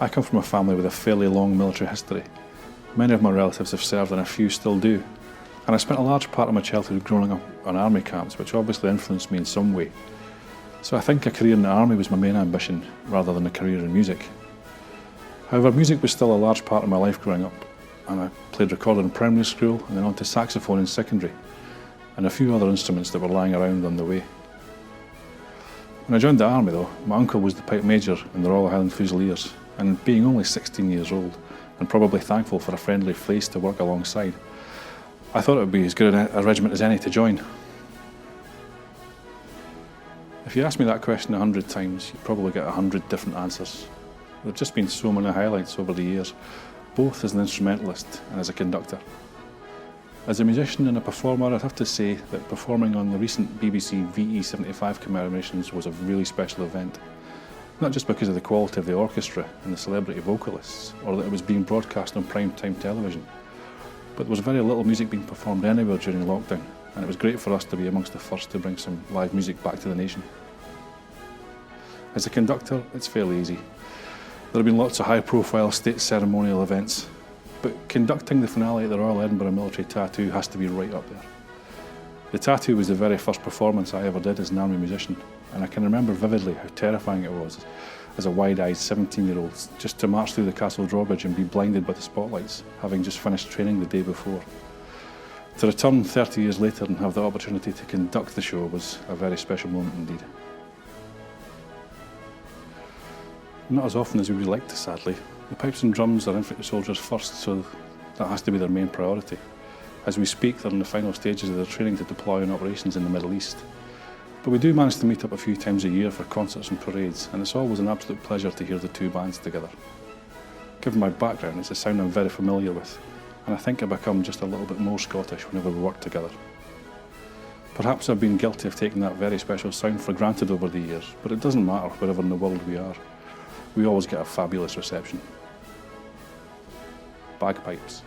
I come from a family with a fairly long military history. Many of my relatives have served and a few still do. And I spent a large part of my childhood growing up on army camps, which obviously influenced me in some way. So I think a career in the army was my main ambition, rather than a career in music. However, music was still a large part of my life growing up, and I played recorder in primary school and then on to saxophone in secondary, and a few other instruments that were lying around on the way. When I joined the army though, my uncle was the pipe major in the Royal Highland Fusiliers, and being only 16 years old, and probably thankful for a friendly face to work alongside, I thought it would be as good a regiment as any to join. If you ask me that question 100 times, you'd probably get 100 different answers. There have just been so many highlights over the years, both as an instrumentalist and as a conductor. As a musician and a performer, I'd have to say that performing on the recent BBC VE75 commemorations was a really special event. Not just because of the quality of the orchestra and the celebrity vocalists, or that it was being broadcast on prime-time television, but there was very little music being performed anywhere during lockdown, and it was great for us to be amongst the first to bring some live music back to the nation. As a conductor, it's fairly easy. There have been lots of high-profile state ceremonial events, but conducting the finale at the Royal Edinburgh Military Tattoo has to be right up there. The Tattoo was the very first performance I ever did as an army musician, and I can remember vividly how terrifying it was as a wide-eyed 17-year-old just to march through the castle drawbridge and be blinded by the spotlights, having just finished training the day before. To return 30 years later and have the opportunity to conduct the show was a very special moment indeed. Not as often as we would like to, sadly. The pipes and drums are infantry soldiers first, so that has to be their main priority. As we speak, they're in the final stages of their training to deploy in operations in the Middle East. But we do manage to meet up a few times a year for concerts and parades, and it's always an absolute pleasure to hear the two bands together. Given my background, it's a sound I'm very familiar with, and I think I become just a little bit more Scottish whenever we work together. Perhaps I've been guilty of taking that very special sound for granted over the years, but it doesn't matter wherever in the world we are. We always get a fabulous reception. Bagpipes.